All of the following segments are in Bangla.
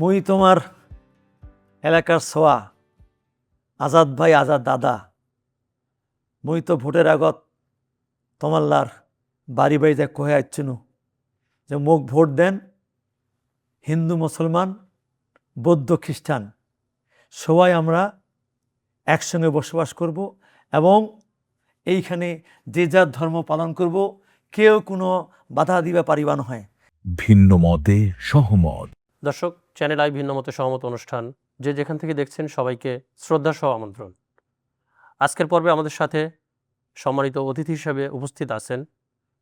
মুই তোমার এলাকার ছোয়া আজাদ ভাই আজাদ দাদা মুই তো ভোটের আগত তোমাল্লার বাড়ি বাড়ি যা কহে আসছনু যে মোক ভোট দেন, হিন্দু মুসলমান বৌদ্ধ খ্রিস্টান সবাই আমরা একসঙ্গে বসবাস করব এবং এইখানে যে যার ধর্ম পালন করব, কেউ কোনো বাধা দিবা পারিবা নয়। ভিন্ন মতে সহমত। দর্শক, চ্যানেল আই ভিন্ন মতে সহমত অনুষ্ঠান যে যেখান থেকে দেখছেন সবাইকে শ্রদ্ধা সহ আমন্ত্রণ। আজকের পর্বে আমাদের সাথে সম্মানিত অতিথি হিসেবে উপস্থিত আছেন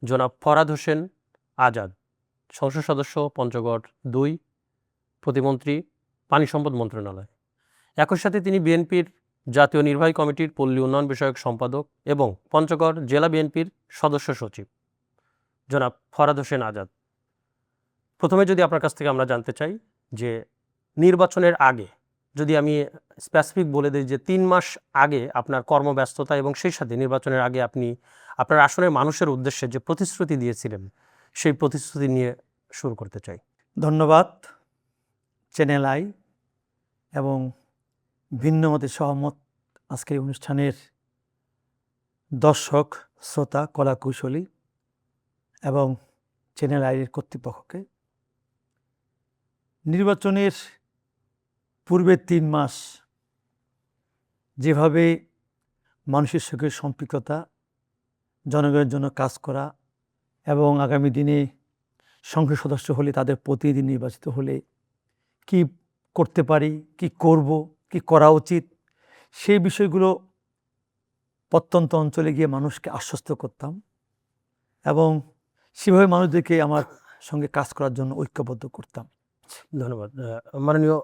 জনাব ফরহাদ হোসেন আজাদ, সংসদ সদস্য পঞ্চগড় ২, প্রতিমন্ত্রী পানি সম্পদ মন্ত্রণালয়। একই সাথে তিনি বিএনপির জাতীয় নির্বাহী কমিটির পল্লী উন্নয়ন বিষয়ক সম্পাদক এবং পঞ্চগড় জেলা বিএনপির সদস্য সচিব জনাব ফরহাদ হোসেন আজাদ। প্রথমে যদি আপনার কাছ থেকে আমরা জানতে চাই যে নির্বাচনের আগে, যদি আমি স্পেসিফিক বলে দিই যে ৩ মাস আগে আপনার কর্মব্যস্ততা এবং সেই সাথে নির্বাচনের আগে আপনি আপনার আসনের মানুষের উদ্দেশ্যে যে প্রতিশ্রুতি দিয়েছিলেন সেই প্রতিশ্রুতি নিয়ে শুরু করতে চাই। ধন্যবাদ চ্যানেল আই এবং ভিন্ন মতে সহমত আজকের এই অনুষ্ঠানের দর্শক শ্রোতা কলাকুশলী এবং চ্যানেল আইয়ের কর্তৃপক্ষকে। নির্বাচনের পূর্বে ৩ মাস যেভাবে মানুষের সঙ্গে সম্পৃক্ততা, জনগণের জন্য কাজ করা এবং আগামী দিনে সংসদ সদস্য হলে তাদের প্রতিনিধি নির্বাচিত হলে কি করতে পারি, কি করব, কি করা উচিত, সেই বিষয়গুলো প্রত্যন্ত অঞ্চলে গিয়ে মানুষকে আশ্বস্ত করতাম এবং সেভাবে মানুষদেরকে আমার সঙ্গে কাজ করার জন্য ঐক্যবদ্ধ করতাম। ধন্যবাদ মাননীয়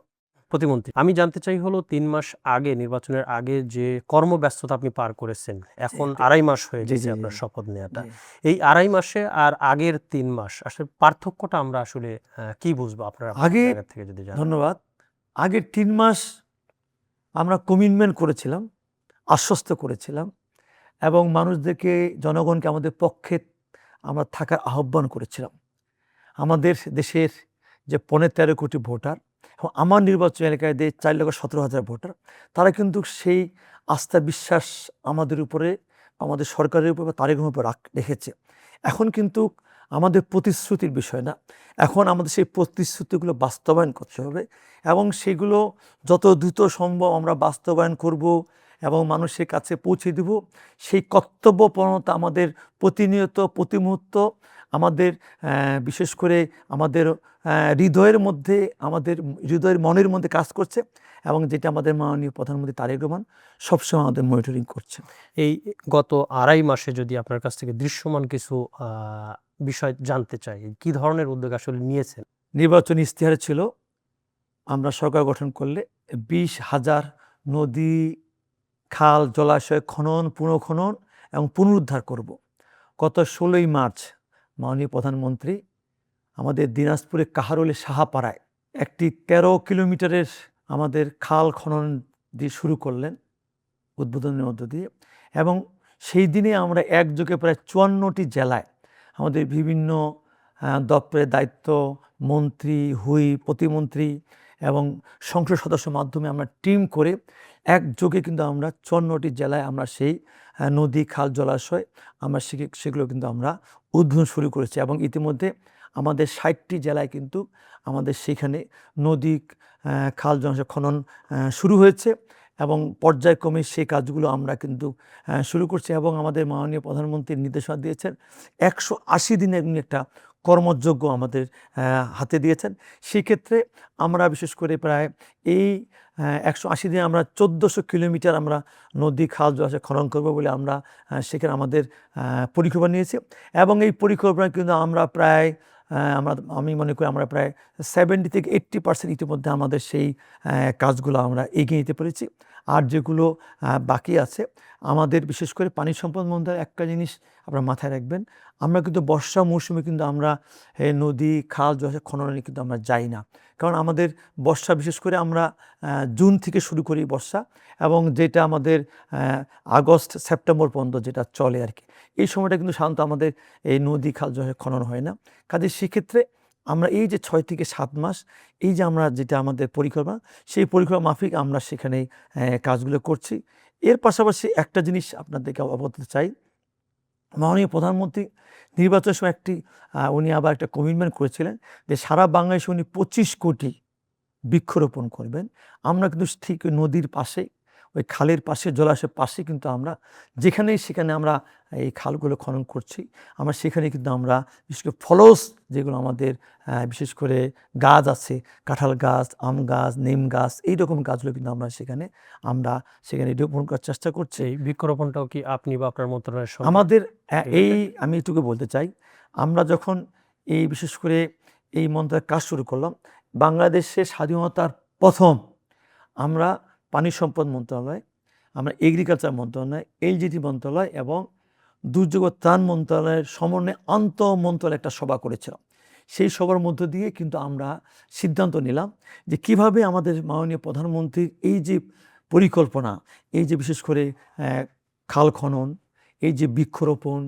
প্রতিমন্ত্রী। আমি জানতে চাই হলো 3 মাস আগে, নির্বাচনের আগে যে কর্মব্যস্ততা আপনি পার করেছেন, এখন 2.5 মাস হয়ে গেছে আপনার শপথ নেওয়াটা, এই 2.5 মাসে আর আগের 3 মাস আসলে পার্থক্যটা আমরা আসলে কি বুঝবো আপনার জায়গা থেকে যদি জানেন? ধন্যবাদ। আগের 3 মাস আমরা কমিটমেন্ট করেছিলাম, আশ্বস্ত করেছিলাম এবং মানুষদেরকে, জনগণকে আমাদের পক্ষে আমরা থাকার আহ্বান করেছিলাম। আমাদের দেশের যে 15-13 কোটি ভোটার এবং আমার নির্বাচন এলাকায় 4,17,000 ভোটার, তারা কিন্তু সেই আস্থা বিশ্বাস আমাদের উপরে, আমাদের সরকারের উপর বা তারেক রহমানের উপর রেখেছে। এখন কিন্তু আমাদের প্রতিশ্রুতির বিষয় না, এখন আমাদের সেই প্রতিশ্রুতিগুলো বাস্তবায়ন করতে হবে এবং সেগুলো যত দ্রুত সম্ভব আমরা বাস্তবায়ন করব এবং মানুষের কাছে পৌঁছে দেব। সেই কর্তব্যপরণতা আমাদের প্রতিনিয়ত, প্রতি মুহূর্ত আমাদের বিশেষ করে আমাদের হৃদয়ের মধ্যে, আমাদের হৃদয়ের মনের মধ্যে কাজ করছে এবং যেটা আমাদের মাননীয় প্রধানমন্ত্রী তারেক রহমান সবসময় আমাদের মনিটরিং করছে। এই গত 2.5 মাসে যদি আপনার কাছ থেকে দৃশ্যমান কিছু বিষয় জানতে চাই, কি ধরনের উদ্যোগ আসলে নিয়েছেন? নির্বাচনী ইশতেহারে ছিল আমরা সরকার গঠন করলে 20,000 নদী, খাল, জলাশয় খনন, পুনঃখনন এবং পুনরুদ্ধার করব। গত 16ই মার্চ মাননীয় প্রধানমন্ত্রী আমাদের দিনাজপুরে কাহারোলে সাহাপাড়ায় একটি 13 কিলোমিটারের আমাদের খাল খনন দিয়ে শুরু করলেন উদ্বোধনের মধ্য দিয়ে এবং সেই দিনে আমরা একযোগে প্রায় 54টি জেলায় আমাদের বিভিন্ন দপ্তরের দায়িত্ব মন্ত্রী, হুইপ, প্রতিমন্ত্রী এবং সংসদ সদস্যের মাধ্যমে আমরা টিম করে একযোগে কিন্তু আমরা 54টি জেলায় আমরা সেই নদী, খাল, জলাশয় আমরা সেগুলো কিন্তু আমরা উদ্বোধন শুরু করেছি এবং ইতিমধ্যে আমাদের 60টি জেলায় কিন্তু আমাদের সেখানে নদী, খাল, জলাশয় খনন শুরু হয়েছে এবং পর্যায়ক্রমে সেই কাজগুলো আমরা কিন্তু শুরু করছি এবং আমাদের মাননীয় প্রধানমন্ত্রীর নির্দেশনা দিয়েছেন 180 দিনের একটা কর্মযজ্ঞ আমাদের হাতে দিয়েছেন। সেক্ষেত্রে আমরা বিশেষ করে প্রায় এই 180 দিনে আমরা 1400 কিলোমিটার আমরা নদী, খাল, জলাশয় খনন করবো বলে আমরা সেখানে আমাদের পরিকল্পনা নিয়েছি এবং এই পরিকল্পনা কিন্তু আমরা প্রায় আমি মনে করি আমরা প্রায় 70 থেকে 80% ইতিমধ্যে আমাদের সেই কাজগুলো আমরা এগিয়ে নিতে পেরেছি। আর যেগুলো বাকি আছে আমাদের বিশেষ করে পানি সম্পদ মন্ত্রণালয়ের একটা জিনিস আপনারা মাথায় রাখবেন, আমরা কিন্তু বর্ষা মৌসুমে কিন্তু আমরা নদী, খাল, জলাশয় খননে কিন্তু আমরা যাই না, কারণ আমাদের বর্ষা বিশেষ করে আমরা জুন থেকে শুরু করি বর্ষা এবং যেটা আমাদের আগস্ট সেপ্টেম্বর পর্যন্ত যেটা চলে আর কি, এই সময়টা কিন্তু সাধারণত আমাদের এই নদী, খাল, জলাশয় খনন হয় না। কাজে সেক্ষেত্রে আমরা এই যে 6 থেকে 7 মাস এই যে আমরা যেটা আমাদের পরিকল্পনা, সেই পরিকল্পনা মাফিক আমরা সেখানে কাজগুলো করছি। এর পাশাপাশি একটা জিনিস আপনাদেরকে অবগত চাই, মাননীয় প্রধানমন্ত্রী নির্বাচনের সময় উনি আবার একটা কমিটমেন্ট করেছিলেন যে সারা বাংলাদেশে উনি 25 কোটি বৃক্ষরোপণ করবেন। আমরা কিন্তু ঠিক ওই নদীর পাশে, ওই খালের পাশে, জলাশয়ের পাশে কিন্তু আমরা যেখানেই সেখানে আমরা এই খালগুলো খনন করছি, আমরা সেখানে কিন্তু আমরা বিশেষ করে ফলস যেগুলো আমাদের বিশেষ করে গাছ আছে, কাঁঠাল গাছ, আম গাছ, নিম গাছ, এইরকম গাছগুলো কিন্তু আমরা সেখানে রোপণ করার চেষ্টা করছি। এই বৃক্ষরোপণটাও কি আপনি বা আপনার মন্ত্রণালয়ের সঙ্গে আমাদের এই related? আমি এটুকু বলতে চাই, আমরা যখন এই বিশেষ করে এই মন্ত্রণালয়ের কাজ শুরু করলাম, বাংলাদেশের স্বাধীনতার প্রথম আমরা পানি সম্পদ মন্ত্রণালয়, আমরা এগ্রিকালচার মন্ত্রণালয়, এলজিডি মন্ত্রণালয় এবং দুর্যোগ ও ত্রাণ মন্ত্রণালয়ের সমন্বয়ে আন্তঃ মন্ত্রণালয় একটা সভা করেছিলাম। সেই সভার মধ্য দিয়ে কিন্তু আমরা সিদ্ধান্ত নিলাম যে কিভাবে আমাদের মাননীয় প্রধানমন্ত্রীর এই যে পরিকল্পনা, এই যে বিশেষ করে খাল খনন, এই যে বৃক্ষরোপণ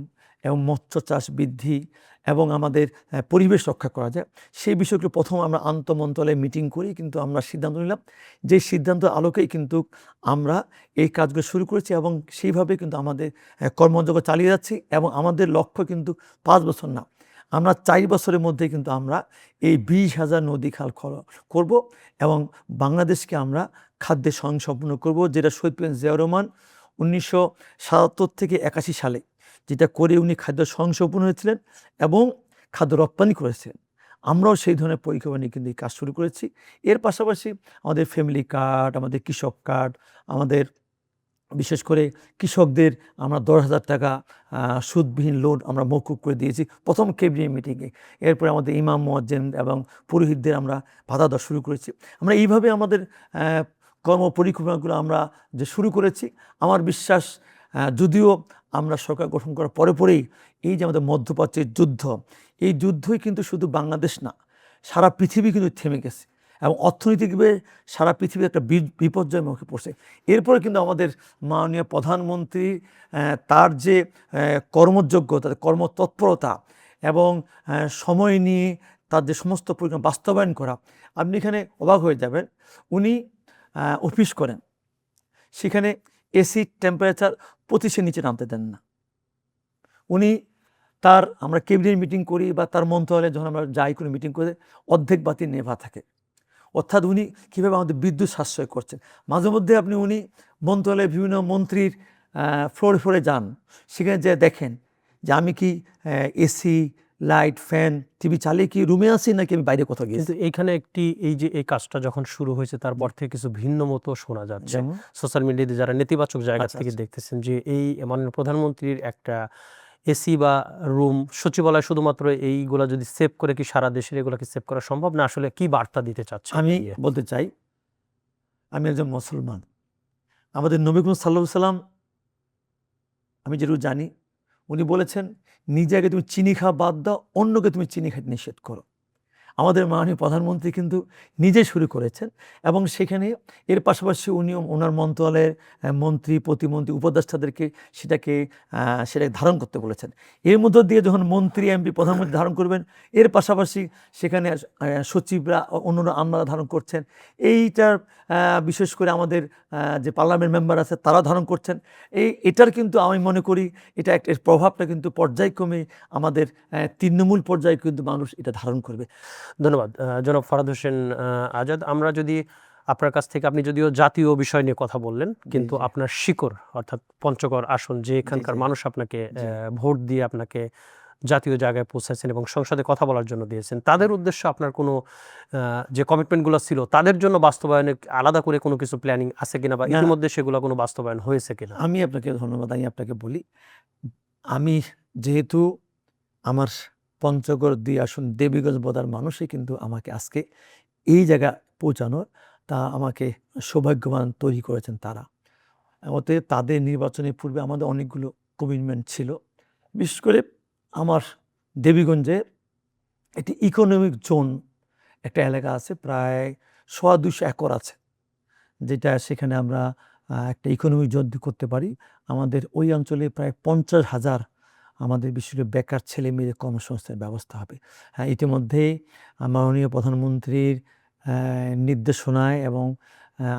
এবং মৎস্য চাষ বৃদ্ধি এবং আমাদের পরিবেশ রক্ষা করা যায়, সেই বিষয়গুলো প্রথম আমরা আন্তঃমন্ত্রণালয়ে মিটিং করি কিন্তু আমরা সিদ্ধান্ত নিলাম। যে সিদ্ধান্ত আলোকেই কিন্তু আমরা এই কাজগুলো শুরু করেছি এবং সেইভাবে কিন্তু আমাদের কর্মযজ্ঞ চালিয়ে যাচ্ছি এবং আমাদের লক্ষ্য কিন্তু 5 বছর না, আমরা 4 বছরের মধ্যে কিন্তু আমরা এই 20,000 নদী খাল করব এবং বাংলাদেশকে আমরা খাদ্যে স্বয়ংসম্পূর্ণ করব, যেটা শহীদ প্রেসিডেন্ট জিয়াউর রহমান 1977 থেকে 81 সালে যেটা করে উনি খাদ্য স্বয়ংসম্পূর্ণ হয়েছিলেন এবং খাদ্য রপ্তানি করেছিলেন। আমরাও সেই ধরনের পরিকল্পনা নিয়ে কিন্তু এই কাজ শুরু করেছি। এর পাশাপাশি আমাদের ফ্যামিলি কার্ড, আমাদের কৃষক কার্ড, আমাদের বিশেষ করে কৃষকদের আমরা 10,000 টাকা সুদবিহীন লোন আমরা মওকুফ করে দিয়েছি প্রথম ক্যাবিনেট মিটিংয়ে। এরপরে আমাদের ইমাম, মুয়াজ্জিন এবং পুরোহিতদের আমরা ভাতা দেওয়া শুরু করেছি। আমরা এইভাবে আমাদের কর্ম পরিকল্পনাগুলো আমরা যে শুরু করেছি, আমার বিশ্বাস যদিও আমরা সরকার গঠন করার পরেই এই যে আমাদের মধ্যপ্রাচ্যের যুদ্ধ, এই যুদ্ধই কিন্তু শুধু বাংলাদেশ না, সারা পৃথিবী কিন্তু থেমে গেছে এবং অর্থনৈতিকভাবে সারা পৃথিবী একটা বিপর্যয়ের মুখে পড়ছে। এরপরে কিন্তু আমাদের মাননীয় প্রধানমন্ত্রী তার যে কর্মযোগ্যতা, কর্মতৎপরতা এবং সময় নিয়ে তার যে সমস্ত পরিকল্পনা বাস্তবায়ন করা, আপনি এখানে অবাক হয়ে যাবেন। উনি অফিস করেন, সেখানে এসি টেম্পারেচার 25-এর নিচে নামতে দেন না। উনি আমরা ক্যাবিনেট মিটিং করি বা তার মন্ত্রণালয়ে যখন আমরা যাই করে মিটিং করে অর্ধেক বাতি নেভা থাকে। অর্থাৎ উনি কীভাবে আমাদের বিদ্যুৎ সাশ্রয় করছেন। মাঝে মধ্যে উনি মন্ত্রণালয়ে বিভিন্ন মন্ত্রীর ফ্লোরে যান, সেখানে যেয়ে দেখেন যে আমি কি এসি, লাইট, ফ্যান, টিভি চালিয়ে কি রুমে আছি নাকি আমি বাইরে কোথাও গিয়েছি। কিন্তু এইখানে এই কাজটা যখন শুরু হয়েছে তারপর থেকে কিছু ভিন্ন মতো শোনা যাচ্ছে যেমন সোশ্যাল মিডিয়াতে, যারা নেতিবাচক জায়গা আচ্ছা, থেকে আচ্ছা। দেখতেছেন যে এই মাননীয় প্রধানমন্ত্রীর একটা এসি বা রুম, সচিবালয় শুধুমাত্র এইগুলা যদি সেভ করে কি সারা দেশের এগুলাকে সেভ করা সম্ভব না? আসলে কি বার্তা দিতে চাচ্ছে? আমি বলতে চাই, আমি একজন মুসলমান। আমাদের নবী করিম সাল্লাল্লাহু আলাইহি সাল্লাম, আমি যেটুকু জানি, উনি বলেছেন নিজে আগে তুমি চিনি খাওয়া বাদ দাও, অন্যকে তুমি চিনি খাইতে নিষেধ করো। আমাদের মাননীয় প্রধানমন্ত্রী কিন্তু নিজে শুরু করেছেন এবং সেখানে এর পাশাপাশি উনি ওনার মন্ত্রণালয়ের মন্ত্রী, প্রতিমন্ত্রী, উপদেষ্টাদেরকে সেটাকে ধারণ করতে বলেছেন। এর মধ্য দিয়ে যখন মন্ত্রী, এমপি, প্রধানমন্ত্রী ধারণ করবেন, এর পাশাপাশি সেখানে সচিবরা, অন্যরা আমরা ধারণ করছেন। এইটার বিশেষ করে আমাদের যে পার্লামেন্ট মেম্বার আছে তারা ধারণ করছেন। এটার কিন্তু আমি মনে করি এর প্রভাবটা কিন্তু পর্যায়ক্রমে আমাদের তৃণমূল পর্যায়ে কিন্তু মানুষ এটা ধারণ করবে। ধন্যবাদ জনাব ফরহাদ হোসেন আজাদ। আমরা যদি আপনার কাছ থেকে, আপনি যদিও জাতীয় বিষয় নিয়ে কথা বললেন, কিন্তু জি। আপনার শিকড় অর্থাৎ পঞ্চগড় আসন, যে এখানকার জি। মানুষ আপনাকে ভোট দিয়ে আপনাকে জাতীয় জায়গায় পৌঁছাচ্ছেন এবং সংসদে কথা বলার জন্য দিয়েছেন, তাদের উদ্দেশ্যে আপনার কোনো যে কমিটমেন্টগুলো ছিল তাদের জন্য বাস্তবায়নের আলাদা করে কোনো কিছু প্ল্যানিং আছে কিনা, বা না। ইতিমধ্যে সেগুলো কোনো বাস্তবায়ন হয়েছে কিনা? আমি আপনাকে ধন্যবাদ। আমি আপনাকে বলি, আমি যেহেতু আমার পঞ্চগড় 2 আসন দেবীগঞ্জ বদার মানুষই কিন্তু আমাকে আজকে এই জায়গা পৌঁছানোর, তা আমাকে সৌভাগ্যবান তৈরি করেছেন তারা। অতএব তাদের নির্বাচনের পূর্বে আমাদের অনেকগুলো কমিটমেন্ট ছিল। বিশেষ করে আমার দেবীগঞ্জে একটি ইকোনমিক জোন একটা এলাকা আছে, প্রায় 250 একর আছে, যেটা সেখানে আমরা একটা ইকোনমিক জোন করতে পারি। আমাদের ওই অঞ্চলে প্রায় 50,000 আমাদের বিশেষ করে বেকার ছেলে মেয়েদের কর্মসংস্থানের ব্যবস্থা হবে। হ্যাঁ, ইতিমধ্যেই মাননীয় প্রধানমন্ত্রীর নির্দেশনায় এবং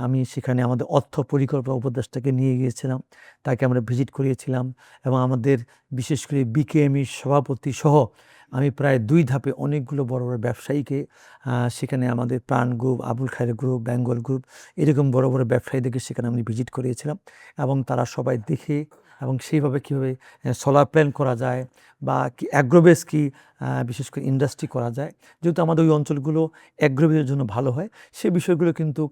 আমি সেখানে আমাদের অর্থ পরিকল্পনা উপদেষ্টাকে নিয়ে গিয়েছিলাম, তাকে আমরা ভিজিট করিয়েছিলাম এবং আমাদের বিশেষ করে বিকেএমই সভাপতি সহ আমি প্রায় 2 ধাপে অনেকগুলো বড় বড় ব্যবসায়ীকে সেখানে আমাদের প্রাণ গ্রুপ, আবুল খায়ের গ্রুপ, বেঙ্গল গ্রুপ এরকম বড় বড় ব্যবসায়ীদেরকে সেখানে আমি ভিজিট করিয়েছিলাম এবং তারা সবাই দেখে এবং সেইভাবে কীভাবে সোলার প্ল্যান্ট করা যায় বা কি অ্যাগ্রোবেস কি বিশেষ করে ইন্ডাস্ট্রি করা যায়, যেহেতু আমাদের ওই অঞ্চলগুলো অ্যাগ্রোবেসের জন্য ভালো হয়, সে বিষয়গুলো কিন্তু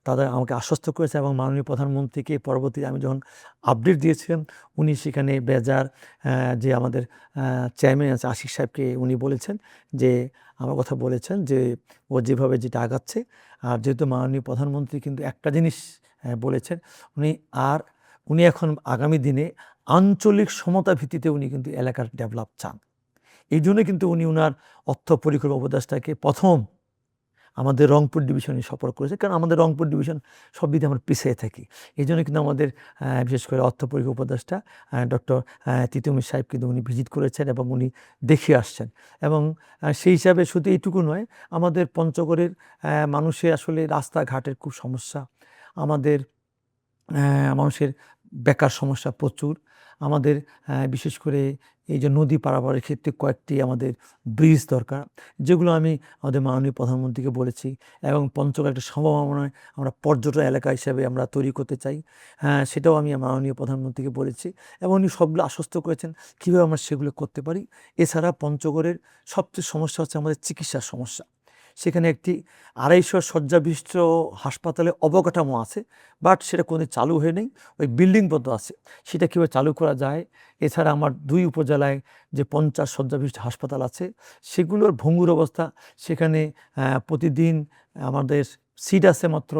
তারা আমাকে আশ্বস্ত করেছে এবং মাননীয় প্রধানমন্ত্রীকে পরবর্তীতে আমি যখন আপডেট দিয়েছিলাম, উনি সেখানে বেজার যে আমাদের চেয়ারম্যান আছে আশিক সাহেবকে উনি বলেছেন যে আমার কথা বলেছেন যে ও যেভাবে যেটা আগাচ্ছে, আর যেহেতু মাননীয় প্রধানমন্ত্রী কিন্তু একটা জিনিস বলেছেন, উনি এখন আগামী দিনে আঞ্চলিক সমতা ভিত্তিতে উনি কিন্তু এলাকার ডেভেলপ চান। এই জন্য কিন্তু উনি ওনার অর্থ পরিকল্পনা উপদেষ্টাকে প্রথম আমাদের রংপুর ডিভিশনে সফর করেছে, কারণ আমাদের রংপুর ডিভিশন সব দিকে আমরা পিছিয়ে থাকি। এই জন্য কিন্তু আমাদের বিশেষ করে অর্থ পরিকল্পনা উপদেষ্টা ডক্টর তিতুমির সাহেব কিন্তু উনি ভিজিট করেছেন এবং উনি দেখে আসছেন এবং সেই হিসাবে শুধু এইটুকু নয়, আমাদের পঞ্চগড়ের মানুষের আসলে রাস্তাঘাটের খুব সমস্যা, আমাদের মানুষের বেকার সমস্যা প্রচুর, আমাদের বিশেষ করে এই যে নদী পারাপারের ক্ষেত্রে কয়েকটি আমাদের ব্রিজ দরকার, যেগুলো আমি আমাদের মাননীয় প্রধানমন্ত্রীকে বলেছি এবং পঞ্চগড় একটা সম্ভাবনায় আমরা পর্যটন এলাকা হিসেবে আমরা তৈরি করতে চাই, সেটাও আমি মাননীয় প্রধানমন্ত্রীকে বলেছি এবং উনি সবগুলো আশ্বস্ত করেছেন কীভাবে আমরা সেগুলো করতে পারি। এছাড়া পঞ্চগড়ের সবচেয়ে সমস্যা হচ্ছে আমাদের চিকিৎসার সমস্যা। সেখানে একটি 250 শয্যাবিশিষ্ট হাসপাতালে অবকাঠামো আছে, বাট সেটা কোনোদিন চালু হয়ে নেই, ওই বিল্ডিং পর্যন্ত আছে, সেটা কীভাবে চালু করা যায়। এছাড়া আমার 2 উপজেলায় যে 50 শয্যাবিশিষ্ট হাসপাতাল আছে সেগুলোর ভঙ্গুর অবস্থা, সেখানে প্রতিদিন আমাদের সিট আছে মাত্র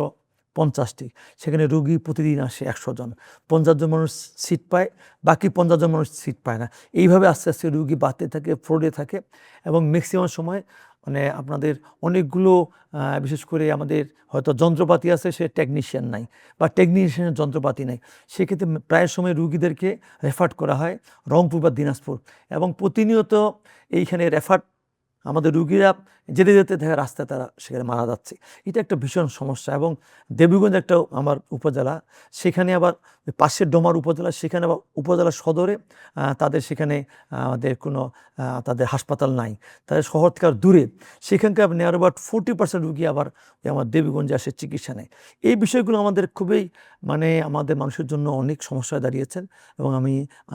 50টি, সেখানে রুগী প্রতিদিন আসে 100 জন, 50 জন মানুষ সিট পায়, বাকি 50 জন মানুষ সিট পায় না। এইভাবে আস্তে আস্তে রুগী বাড়তে থাকে, ফ্লোরে থাকে এবং ম্যাক্সিমাম সময় মানে আপনাদের অনেকগুলো বিশেষ করে আমাদের হয়তো যন্ত্রপাতি আছে, সে টেকনিশিয়ান নাই বা টেকনিশিয়ানের যন্ত্রপাতি নাই, সেক্ষেত্রে প্রায় সময় রুগীদেরকে রেফার করা হয় রংপুর বা দিনাজপুর এবং প্রতিনিয়ত এইখানে রেফার আমাদের রুগীরা যেতে যেতে দেখা রাস্তায় তারা সেখানে মারা যাচ্ছে। এটা একটা ভীষণ সমস্যা। এবং দেবীগঞ্জ একটা আমার উপজেলা, সেখানে আবার পাশের ডোমার উপজেলা, সেখানে আবার উপজেলা সদরে তাদের সেখানে আমাদের কোনো তাদের হাসপাতাল নাই, তাদের শহর থেকে আর দূরে, সেখানকার নিয়ার অ্যাবাউট 40% রুগী আবার আমার দেবীগঞ্জে আসে চিকিৎসা নেয়। এই বিষয়গুলো আমাদের খুবই মানে আমাদের মানুষের জন্য অনেক সমস্যায় দাঁড়িয়েছেন এবং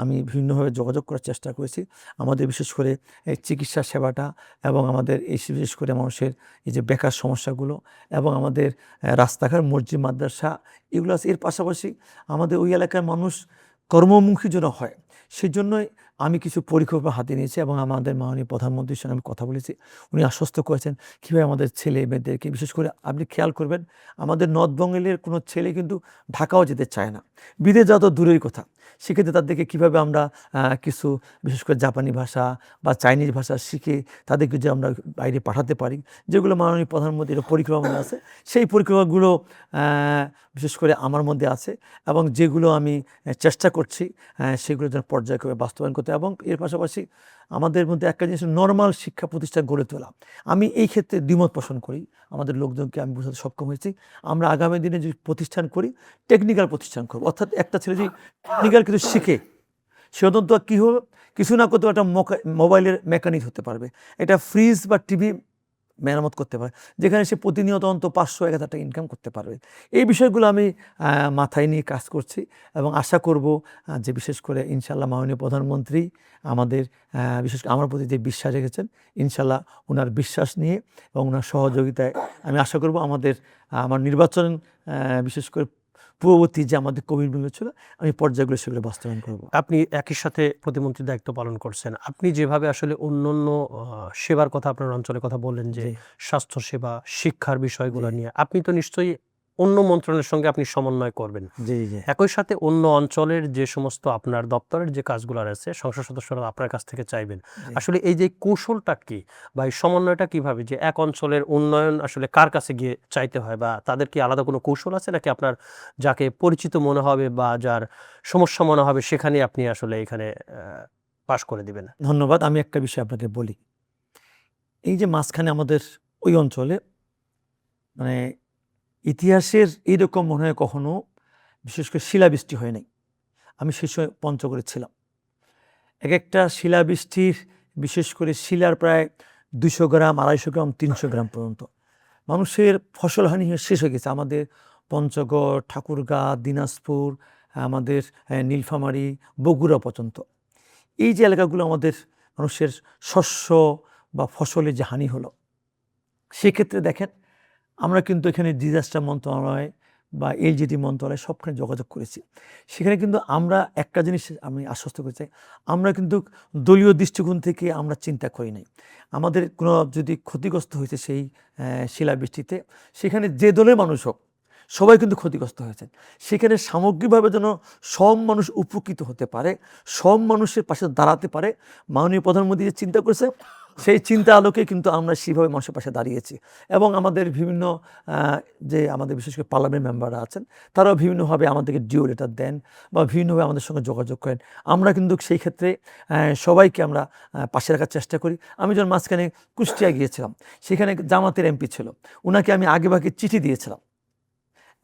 আমি বিভিন্নভাবে যোগাযোগ করার চেষ্টা করেছি। আমাদের বিশেষ করে এই চিকিৎসা সেবাটা এবং আমাদের এই বিশেষ করে মানুষের এই যে বেকার সমস্যাগুলো এবং আমাদের রাস্তাঘাট, মসজিদ, মাদ্রাসা এগুলো আছে। এর পাশাপাশি আমাদের ওই এলাকার মানুষ কর্মমুখী যেন হয়, সেই জন্যই আমি কিছু পরিকল্পনা হাতে নিয়েছি এবং আমাদের মাননীয় প্রধানমন্ত্রীর সঙ্গে আমি কথা বলেছি। উনি আশ্বস্ত করেছেন কীভাবে আমাদের ছেলে মেয়েদেরকে, বিশেষ করে আপনি খেয়াল করবেন আমাদের নর্থ বেঙ্গলের কোনো ছেলে কিন্তু ঢাকাও যেতে চায় না, বিদেশ যাওয়া তো দূরের কথা। সেক্ষেত্রে তাদেরকে কীভাবে আমরা কিছু বিশেষ করে জাপানি ভাষা বা চাইনিজ ভাষা শিখে তাদেরকে যে আমরা বাইরে পাঠাতে পারি, যেগুলো মাননীয় প্রধানমন্ত্রীর পরিকল্পনা আছে, সেই পরিকল্পনাগুলো বিশেষ করে আমার মধ্যে আছে এবং যেগুলো আমি চেষ্টা করছি সেগুলো যেন পর্যায়ক্রমে বাস্তবায়ন করতে। এবং এর পাশাপাশি আমাদের মধ্যে একটা জিনিস নর্মাল শিক্ষা প্রতিষ্ঠান গড়ে তোলা। আমি এই ক্ষেত্রে দ্বিমত পোষণ করি, আমাদের লোকজনকে আমি বোঝাতে সক্ষম হয়েছি। আমরা আগামী দিনে যদি প্রতিষ্ঠান করি, টেকনিক্যাল প্রতিষ্ঠান করব, অর্থাৎ একটা ছেলে যদি টেকনিক্যাল কিছু শিখে সে অন্তত কী হবে, কিছু না করতে একটা মোবাইলের মেকানিক হতে পারবে, এটা ফ্রিজ বা টিভি মেরামত করতে পারে, যেখানে সে প্রতিনিয়ত অন্তত 500-1000 টাকা ইনকাম করতে পারবে। এই বিষয়গুলো আমি মাথায় নিয়ে কাজ করছি এবং আশা করব যে বিশেষ করে ইনশাল্লাহ মাননীয় প্রধানমন্ত্রী আমাদের বিশেষ করে আমার প্রতি যে বিশ্বাস রেখেছেন, ইনশাল্লাহ ওনার বিশ্বাস নিয়ে এবং ওনার সহযোগিতায় আমি আশা করব আমার নির্বাচন বিশেষ করে পূর্ববর্তী যে আমাদের কমিটমেন্ট ছিল, আমি পর্যায়গুলো সেগুলো বাস্তবায়ন করব। আপনি একই সাথে প্রতিমন্ত্রীর দায়িত্ব পালন করছেন। আপনি যেভাবে আসলে অন্যান্য সেবার কথা আপনার অঞ্চলের কথা বললেন যে স্বাস্থ্যসেবা, শিক্ষার বিষয়গুলো নিয়ে, আপনি তো নিশ্চয়ই অন্য মন্ত্রণালয়ের সঙ্গে আপনি সমন্বয় করবেন। জি। একই সাথে অন্য অঞ্চলের যে সমস্ত আপনার দপ্তরের যে কাজগুলো আছে, সংসদ সদস্যরা আপনার কাছ থেকে চাইবেন। আসলে এই যে কৌশলটা কি বা এই সমন্বয়টা কিভাবে, যে এক অঞ্চলের উন্নয়ন আসলে কার কাছে গিয়ে চাইতে হয়, বা তাদের কি আলাদা কোনো কৌশল আছে, নাকি আপনার যাকে পরিচিত মনে হবে বা যার সমস্যা মনে হবে সেখানেই আপনি আসলে এখানে পাশ করে দিবেন। ধন্যবাদ। আমি একটা বিষয় আপনাকে বলি। এই যে মাঝখানে আমাদের ওই অঞ্চলে মানে ইতিহাসের এইরকম মনে হয় কখনো বিশেষ করে শিলাবৃষ্টি হয় নাই। আমি সেই সময় পঞ্চগড়ে ছিলাম। এক একটা শিলাবৃষ্টির বিশেষ করে শিলার প্রায় 200 গ্রাম, 250 গ্রাম, 300 গ্রাম পর্যন্ত। মানুষের ফসলহানি শেষ হয়ে গেছে। আমাদের পঞ্চগড়, ঠাকুরগাঁ, দিনাজপুর, আমাদের নীলফামারী, বগুড়া পর্যন্ত। এই যে এলাকাগুলো আমাদের মানুষের শস্য বা ফসলের যে হানি হলো, সেক্ষেত্রে দেখেন আমরা কিন্তু এখানে ডিজাস্টার মন্ত্রণালয় বা এলজিডি মন্ত্রণালয় সবখানে যোগাযোগ করেছি। সেখানে কিন্তু আমরা একটা জিনিস আমি আশ্বস্ত করতে চাই, আমরা কিন্তু দলীয় দৃষ্টিকোণ থেকে আমরা চিন্তা করি নাই। আমাদের কোনো যদি ক্ষতিগ্রস্ত হয়েছে সেই শিলাবৃষ্টিতে, সেখানে যে দলের মানুষ হোক সবাই কিন্তু ক্ষতিগ্রস্ত হয়েছেন। সেখানে সামগ্রিকভাবে যেন সব মানুষ উপকৃত হতে পারে, সব মানুষের পাশে দাঁড়াতে পারে, মাননীয় প্রধানমন্ত্রী যে চিন্তা করেছে সেই চিন্তা আলোকে কিন্তু আমরা সেভাবে মানুষের পাশে দাঁড়িয়েছি। এবং আমাদের বিভিন্ন যে আমাদের বিশেষ করে পার্লামেন্ট মেম্বাররা আছেন, তারাও বিভিন্নভাবে আমাদেরকে ডিও লেটার দেন বা বিভিন্নভাবে আমাদের সঙ্গে যোগাযোগ করেন। আমরা কিন্তু সেই ক্ষেত্রে সবাইকে আমরা পাশে রাখার চেষ্টা করি। আমি যখন মাঝখানে কুষ্টিয়া গিয়েছিলাম, সেখানে জামাতের এমপি ছিল, ওনাকে আমি আগেভাগে চিঠি দিয়েছিলাম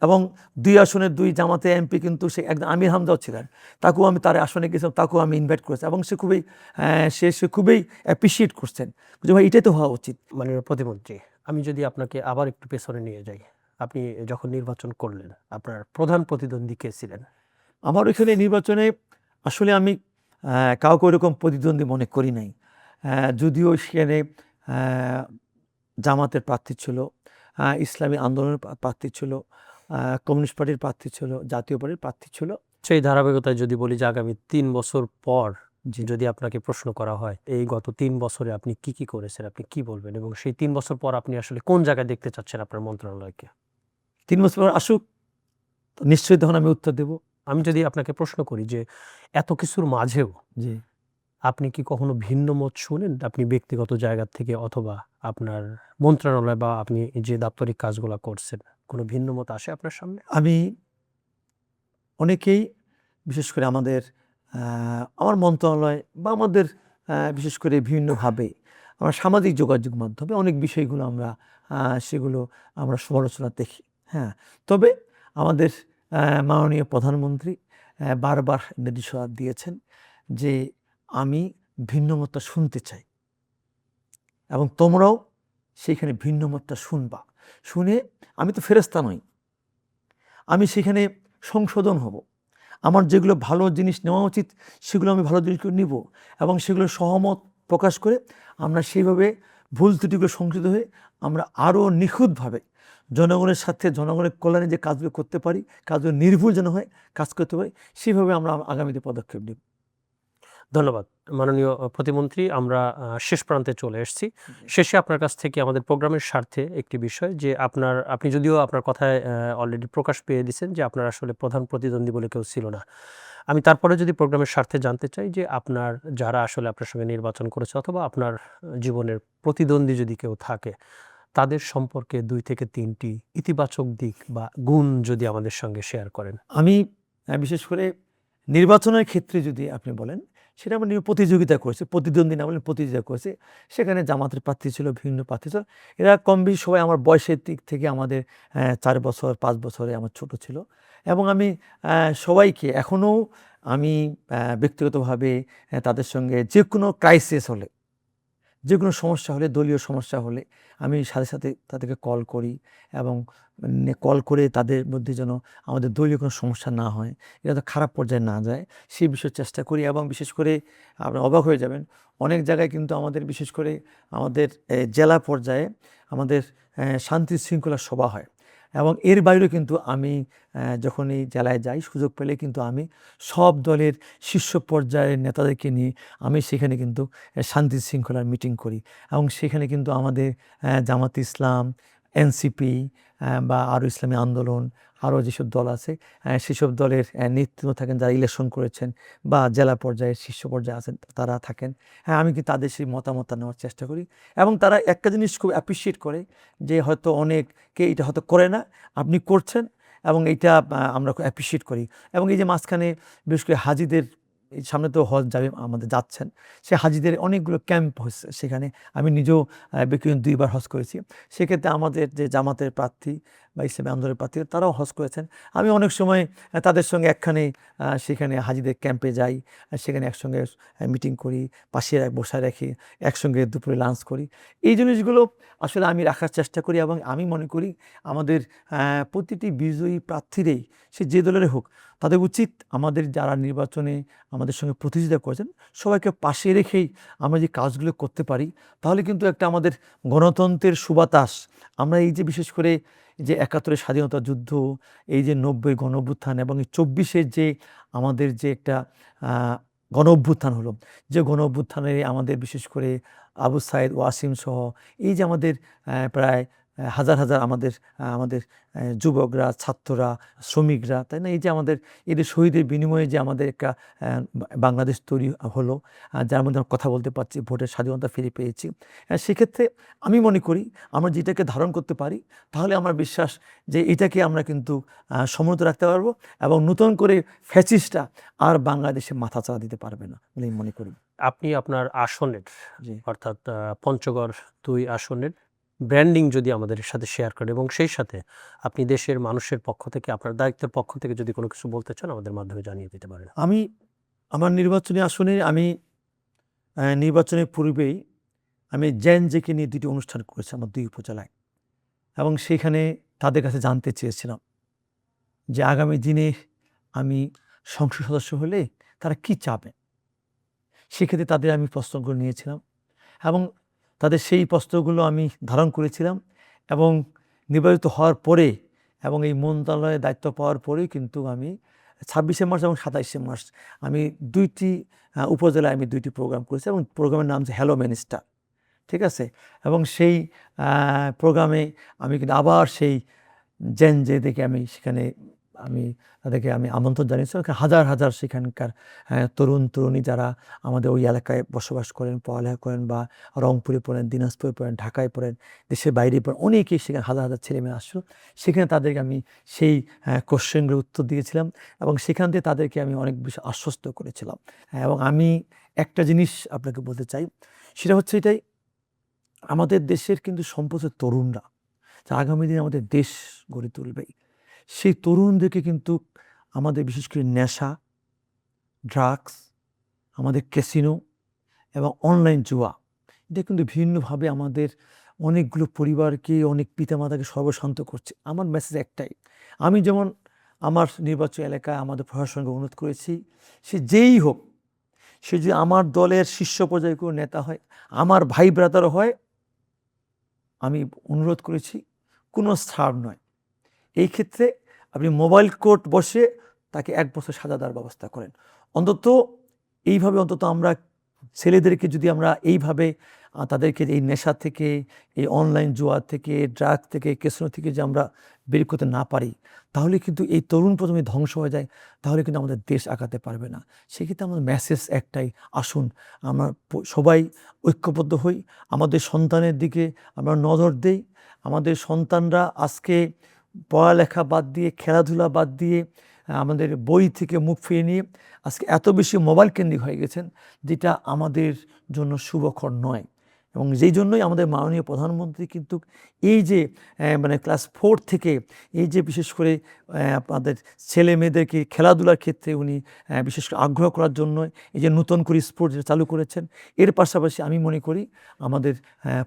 এবং 2 আসনের 2 জামাতে এমপি কিন্তু সে একদম আমির হামজাও ছিলেন, তাকেও আমি তার আসনে গেছিলাম, তাকেও আমি ইনভাইট করেছি এবং সে খুবই অ্যাপ্রিসিয়েট করছেন যে ভাই এটাই তো হওয়া উচিত। মাননীয় প্রতিমন্ত্রী, আমি যদি আপনাকে আবার একটু পেছনে নিয়ে যাই, আপনি যখন নির্বাচন করলেন আপনার প্রধান প্রতিদ্বন্দ্বী কে ছিলেন? আমার ওইখানে নির্বাচনে আসলে আমি কাউকে ওইরকম প্রতিদ্বন্দ্বী মনে করি নাই। যদিও সেখানে জামাতের প্রার্থী ছিল, ইসলামী আন্দোলনের প্রার্থী ছিল, কমিউনিস্ট পার্টির প্রার্থী ছিল, জাতীয় পার্টির প্রার্থী ছিল। সেই ধারাবাহিকতায় যদি বলি যে আগামী 3 বছর পর যদি আপনাকে প্রশ্ন করা হয় এই গত 3 বছরে আপনি কি কি করেছেন, আপনি কি বলবেন? এবং সেই 3 বছর পর আপনি আসলে কোন জায়গায় দেখতে চাচ্ছেন আপনার মন্ত্রণালয়কে? 3 বছর পর আসুক, নিশ্চয়ই তখন আমি উত্তর দেব। আমি যদি আপনাকে প্রশ্ন করি যে এত কিছুর মাঝেও জি। আপনি কি কখনো ভিন্ন মত শুনেন? আপনি ব্যক্তিগত জায়গা থেকে অথবা আপনার মন্ত্রণালয় বা আপনি যে দাপ্তরিক কাজগুলা করছেন, কোনো ভিন্ন মত আসে আপনার সামনে? আমি অনেকেই বিশেষ করে আমাদের আমার মন্ত্রণালয় বা আমাদের বিশেষ করে বিভিন্নভাবে আমরা সামাজিক যোগাযোগ মাধ্যমে অনেক বিষয়গুলো সেগুলো আমরা সমালোচনা দেখি। হ্যাঁ, তবে আমাদের মাননীয় প্রধানমন্ত্রী বারবার নির্দেশনা দিয়েছেন যে আমি ভিন্নমতটা শুনতে চাই এবং তোমরাও সেইখানে ভিন্নমতটা শুনবা। শুনে আমি তো ফেরেশতা নই, আমি সেখানে সংশোধন হব। আমার যেগুলো ভালো জিনিস নেওয়া উচিত সেগুলো আমি ভালো জিনিসগুলো নিব এবং সেগুলো সহমত প্রকাশ করে আমরা সেইভাবে ভুল ত্রুটিগুলো সংশোধন হয়ে আমরা আরও নিখুঁতভাবে জনগণের সাথে জনগণের কল্যাণে যে কাজগুলো করতে পারি, কাজগুলো নির্ভুল যেন হয়, কাজ করতে পারি, সেইভাবে আমরা আগামীতে পদক্ষেপ নেব। ধন্যবাদ মাননীয় প্রতিমন্ত্রী। আমরা শেষ প্রান্তে চলে এসেছি। শেষে আপনার কাছ থেকে আমাদের প্রোগ্রামের স্বার্থে একটি বিষয় যে আপনি যদিও আপনার কথায় অলরেডি প্রকাশ পেয়ে দিয়েছেন যে আপনার আসলে প্রধান প্রতিদ্বন্দ্বী বলে কেউ ছিল না। আমি তারপরে যদি প্রোগ্রামের স্বার্থে জানতে চাই যে আপনার যারা আসলে আপনার সঙ্গে নির্বাচন করেছে অথবা আপনার জীবনের প্রতিদ্বন্দ্বী যদি কেউ থাকে, তাদের সম্পর্কে 2 থেকে 3টি ইতিবাচক দিক বা গুণ যদি আমাদের সঙ্গে শেয়ার করেন। আমি বিশেষ করে নির্বাচনের ক্ষেত্রে যদি আপনি বলেন, সেটা আমরা প্রতিযোগিতা করেছি, প্রতিদ্বন্দ্বী না বলে প্রতিযোগিতা করেছি। সেখানে জামাতের প্রার্থী ছিল, ভিন্ন প্রার্থী ছিল। এরা কম বেশি সবাই আমার বয়সের দিক থেকে আমাদের 4 বছর 5 বছরে আমার ছোট ছিল এবং আমি সবাইকে এখনও আমি ব্যক্তিগতভাবে তাদের সঙ্গে যে কোনো ক্রাইসিস হলে, যে কোনো সমস্যা হলে, দলীয় সমস্যা হলে আমি সাথে সাথে তাদেরকে কল করি এবং কল করে তাদের মধ্যে যেন আমাদের দলীয় কোনো সমস্যা না হয়, এটা তো খারাপ পর্যায়ে না যায়, সেই বিষয়ে চেষ্টা করি। এবং বিশেষ করে আপনি অবাক হয়ে যাবেন, অনেক জায়গায় কিন্তু আমাদের বিশেষ করে আমাদের জেলা পর্যায়ে আমাদের শান্তি শৃঙ্খলা সভা হয় এবং এর বাইরেও কিন্তু আমি যখন এই জেলায় যাই, সুযোগ পেলে কিন্তু আমি সব দলের শীর্ষ পর্যায়ের নেতাদেরকে নিয়ে আমি সেখানে কিন্তু শান্তি শৃঙ্খলার মিটিং করি এবং সেখানে কিন্তু আমাদের জামাত ইসলাম, এনসিপি বা আরও ইসলামী আন্দোলন, আরও যেসব দল আছে সেসব দলের নেতৃত্ব থাকেন, যারা ইলেকশন করেছেন বা জেলা পর্যায়ে শীর্ষ পর্যায়ে আছেন তারা থাকেন। হ্যাঁ, আমি কিন্তু তাদের সেই মতামতটা নেওয়ার চেষ্টা করি এবং তারা একটা জিনিস খুব অ্যাপ্রিসিয়েট করে যে হয়তো অনেকে এটা হয়তো করে না, আপনি করছেন এবং এইটা আমরা খুব অ্যাপ্রিসিয়েট করি। এবং এই যে মাঝখানে বিশেষ করে হাজিদের এই সামনে তো হজ যাবে, আমাদের যাচ্ছেন, সে হাজিদের অনেকগুলো ক্যাম্প হচ্ছে সেখানে। আমি নিজেও ব্যক্তিগত 2 বার হজ করেছি। সেক্ষেত্রে আমাদের যে জামাতের প্রার্থী বা ইসলামী আন্দোলনের প্রার্থী তারাও হজ করেছেন। আমি অনেক সময় তাদের সঙ্গে একখানে সেখানে হাজিদের ক্যাম্পে যাই, সেখানে একসঙ্গে মিটিং করি, পাশে বসায় রাখি, একসঙ্গে দুপুরে লাঞ্চ করি। এই জিনিসগুলো আসলে আমি রাখার চেষ্টা করি এবং আমি মনে করি আমাদের প্রতিটি বিজয়ী প্রার্থীরাই, সে যে দলের হোক, তাদের উচিত আমাদের যারা নির্বাচনে আমাদের সঙ্গে প্রতিযোগিতা করেছেন সবাইকে পাশে রেখেই আমরা যে কাজগুলো করতে পারি, তাহলে কিন্তু একটা আমাদের গণতন্ত্রের সুবাতাস, আমরা এই যে বিশেষ করে যে ৭১-এর স্বাধীনতা যুদ্ধ, এই যে ৯০ গণঅভ্যুত্থান এবং এই ২৪-এর যে আমাদের যে একটা গণঅভ্যুত্থান হলো, যে গণঅভ্যুত্থানে আমাদের বিশেষ করে আবু সাইদ, ওয়াসিম সহ এই যে আমাদের প্রায় হাজার হাজার আমাদের আমাদের যুবকরা, ছাত্ররা, শ্রমিকরা, তাই না, এই যে আমাদের এদের শহীদের বিনিময়ে যে আমাদের একটা বাংলাদেশ তৈরি হলো, যার মধ্যে আমরা কথা বলতে পারছি, ভোটের স্বাধীনতা ফিরে পেয়েছি, সেক্ষেত্রে আমি মনে করি আমরা যেটাকে ধারণ করতে পারি, তাহলে আমার বিশ্বাস যে এটাকে আমরা কিন্তু সমুন্নত রাখতে পারবো এবং নতুন করে ফ্যাসিস্টরা আর বাংলাদেশে মাথা চাড়া দিতে পারবে না বলে আমি মনে করি। আপনি আপনার আসনের জি। অর্থাৎ পঞ্চগড় 2 আসনের ব্র্যান্ডিং যদি আমাদের সাথে শেয়ার করেন এবং সেই সাথে আপনি দেশের মানুষের পক্ষ থেকে, আপনার দায়িত্বের পক্ষ থেকে যদি কোনো কিছু বলতে চান আমাদের মাধ্যমে জানিয়ে দিতে পারেন। আমি আমার নির্বাচনী আসনে আমি নির্বাচনের পূর্বেই আমি জেকে নিয়ে 2টি অনুষ্ঠান করেছি আমার 2 উপজেলায়, এবং সেখানে তাদের কাছে জানতে চেয়েছিলাম যে আগামী দিনে আমি সংসদ সদস্য হলে তারা কি চাবে। সেক্ষেত্রে তাদের আমি প্রশ্নগুলো নিয়েছিলাম এবং তাদের সেই প্রশ্নগুলো আমি ধারণ করেছিলাম, এবং নির্বাচিত হওয়ার পরে এবং এই মন্ত্রণালয়ে দায়িত্ব পাওয়ার পরেই কিন্তু আমি 26শে মার্চ এবং 27শে মার্চ আমি 2টি উপজেলায় আমি 2টি প্রোগ্রাম করেছি, এবং প্রোগ্রামের নাম হচ্ছে হ্যালো মিনিস্টার, ঠিক আছে। এবং সেই প্রোগ্রামে আমি কিন্তু আবার সেই দেখে আমি সেখানে তাদেরকে আমি আমন্ত্রণ জানিয়েছিলাম। হাজার হাজার সেখানকার তরুণ তরুণী যারা আমাদের ওই এলাকায় বসবাস করেন, পড়ালেখা করেন, বা রংপুরে পড়েন, দিনাজপুরে পড়েন, ঢাকায় পড়েন, দেশের বাইরে পড়েন, অনেকেই সেখানে হাজার হাজার ছেলেমেয়ে আসলো। সেখানে তাদেরকে আমি সেই কোশ্চেনগুলোর উত্তর দিয়েছিলাম এবং সেখান থেকে তাদেরকে আমি অনেক বেশি আশ্বস্ত করেছিলাম। এবং আমি একটা জিনিস আপনাকে বলতে চাই, সেটা হচ্ছে এটাই, আমাদের দেশের কিন্তু সম্পদ তরুণরা, যা আগামী দিনে আমাদের দেশ গড়ে তুলবেই। সেই তরুণদেরকে কিন্তু আমাদের বিশেষ করে নেশা, ড্রাগস, আমাদের ক্যাসিনো এবং অনলাইন জুয়া, এটা কিন্তু বিভিন্নভাবে আমাদের অনেকগুলো পরিবারকে, অনেক পিতামাতাকে সর্বশান্ত করছে। আমার মেসেজ একটাই, আমি যেমন আমার নির্বাচনী এলাকায় আমাদের প্রশাসনকে অনুরোধ করেছি, সে যেই হোক, সে যদি আমার দলের শীর্ষ পর্যায়ে কোনো নেতা হয়, আমার ভাই ব্রাদারও হয়, আমি অনুরোধ করেছি কোনো ছাড় নয়। এই ক্ষেত্রে আপনি মোবাইল কোর্ট বসে তাকে 1 বছর সাজা দেওয়ার ব্যবস্থা করেন। অন্তত এইভাবে অন্তত আমরা ছেলেদেরকে যদি আমরা এইভাবে তাদেরকে এই নেশা থেকে, এই অনলাইন জুয়া থেকে, ড্রাগ থেকে, ক্যাসিনো থেকে যে আমরা বের করতে না পারি, তাহলে কিন্তু এই তরুণ প্রজন্ম ধ্বংস হয়ে যায়, তাহলে কিন্তু আমাদের দেশ আগাতে পারবে না। সেক্ষেত্রে আমাদের মেসেজ একটাই, আসুন আমরা সবাই ঐক্যবদ্ধ হই, আমাদের সন্তানের দিকে আমরা নজর দেই। আমাদের সন্তানরা আজকে পড়ালেখা বাদ দিয়ে, খেলাধুলা বাদ দিয়ে, আমাদের বই থেকে মুখ ফিরিয়ে নিয়ে আজকে এত বেশি মোবাইল কেন্দ্রিক হয়ে গেছেন, যেটা আমাদের জন্য শুভকর নয়। এবং যেই জন্যই আমাদের মাননীয় প্রধানমন্ত্রী কিন্তু এই যে মানে ক্লাস 4 থেকে এই যে বিশেষ করে আপনাদের ছেলে মেয়েদেরকে খেলাধুলার ক্ষেত্রে উনি বিশেষ করে আগ্রহ করার জন্য এই যে নতুন করে স্পোর্টস চালু করেছেন, এর পাশাপাশি আমি মনে করি আমাদের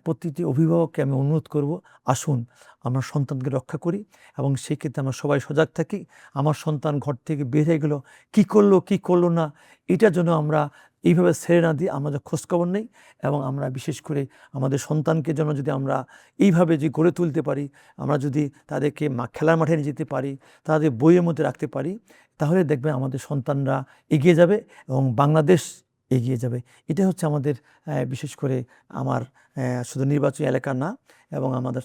প্রতিটি অভিভাবককে আমি অনুরোধ করব, আসুন আমরা সন্তানকে রক্ষা করি এবং সেই ক্ষেত্রে আমরা সবাই সজাগ থাকি। আমার সন্তান ঘর থেকে বের হয়ে গেল, কী করলো না, এটার জন্য আমরা এইভাবে ছেড়ে না দিয়ে আমাদের খোঁজখবর নেই, এবং আমরা বিশেষ করে আমাদের সন্তানকে জন্য যদি আমরা এইভাবে যে গড়ে তুলতে পারি, আমরা যদি তাদেরকে খেলার মাঠে নিয়ে যেতে পারি, তাদের বইয়ের মধ্যে রাখতে পারি, তাহলে দেখবে আমাদের সন্তানরা এগিয়ে যাবে এবং বাংলাদেশ এগিয়ে যাবে। এটা হচ্ছে আমাদের বিশেষ করে আমার শুধু নির্বাচনী এলাকা না, এবং আমাদের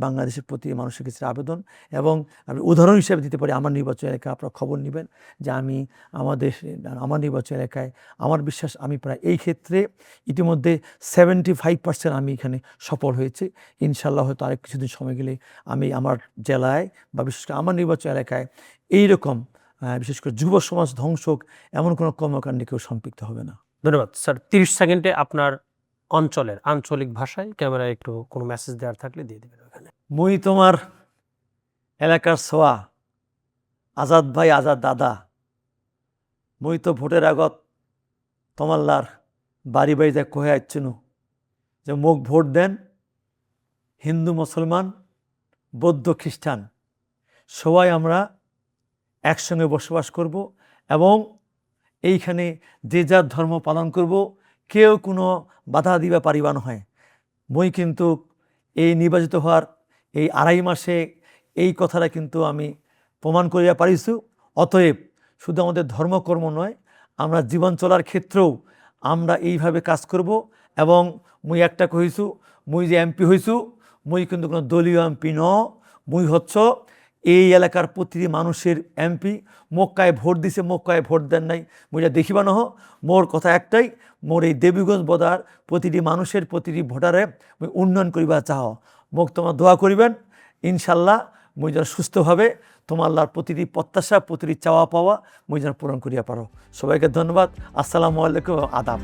বাংলাদেশের প্রতি মানুষের কাছে আবেদন। এবং আমি উদাহরণ হিসেবে দিতে পারি, আমার নির্বাচনী এলাকায় আপনারা খবর নেবেন যে আমি আমার নির্বাচনী এলাকায় আমার বিশ্বাস আমি প্রায় এই ক্ষেত্রে ইতিমধ্যে 75% আমি এখানে সফল হয়েছি। ইনশাল্লাহ হয়তো আরেক কিছুদিন সময় গেলে আমি আমার জেলায় বা বিশেষ করে আমার নির্বাচনী এলাকায় এইরকম বিশেষ করে যুব সমাজ ধ্বংস হোক, এমন কোনো কর্মকাণ্ডে কেউ সম্পৃক্ত হবে না। ধন্যবাদ স্যার। 30 সেকেন্ডে আপনার অঞ্চলের আঞ্চলিক ভাষায় ক্যামেরায় একটু কোনো মেসেজ দেওয়ার থাকলে দিয়ে দেবেন ওখানে। মুই তোমার এলাকার সোয়া আজাদ ভাই, আজাদ দাদা, মুই তো ভোটের আগত তোমাল্লার বাড়ি বাড়ি যা কহে আসছেন যে মোক ভোট দেন, হিন্দু মুসলমান বৌদ্ধ খ্রিস্টান সবাই আমরা একসঙ্গে বসবাস করব এবং এইখানে যে যার ধর্ম পালন করব, কেউ কোনো বাধা দিবা পারিবা নয়। মই কিন্তু এই নির্বাচিত হওয়ার এই 2.5 মাসে এই কথাটা কিন্তু আমি প্রমাণ করিয়া পারিছু। অতএব শুধু আমাদের ধর্মকর্ম নয়, আমরা জীবন চলার ক্ষেত্রেও আমরা এইভাবে কাজ করব। এবং মুই একটা কইছু, মুই যে এমপি হইছু, মুই কিন্তু কোনো দলীয় এমপি ন, মুই হচ্ছ এই এলাকার প্রতিটি মানুষের এমপি। মক্কায় ভোট দিছে, মক্কায় ভোট দেন নাই, মুইটা দেখিবা নহ। মোর কথা একটাই, মোর এই দেবীগঞ্জ বদার প্রতিটি মানুষের প্রতিটি ভোটারে মুই উন্নয়ন করিবা চাহ। মোক তোমার দোয়া করিবেন, ইনশাল্লাহ মুই যেন সুস্থভাবে তোমার আল্লাহর প্রতিটি প্রত্যাশা, প্রতিটি চাওয়া পাওয়া মুই যেন পূরণ করিয়া পারো। সবাইকে ধন্যবাদ। আসসালামু আলাইকুম, আদাব।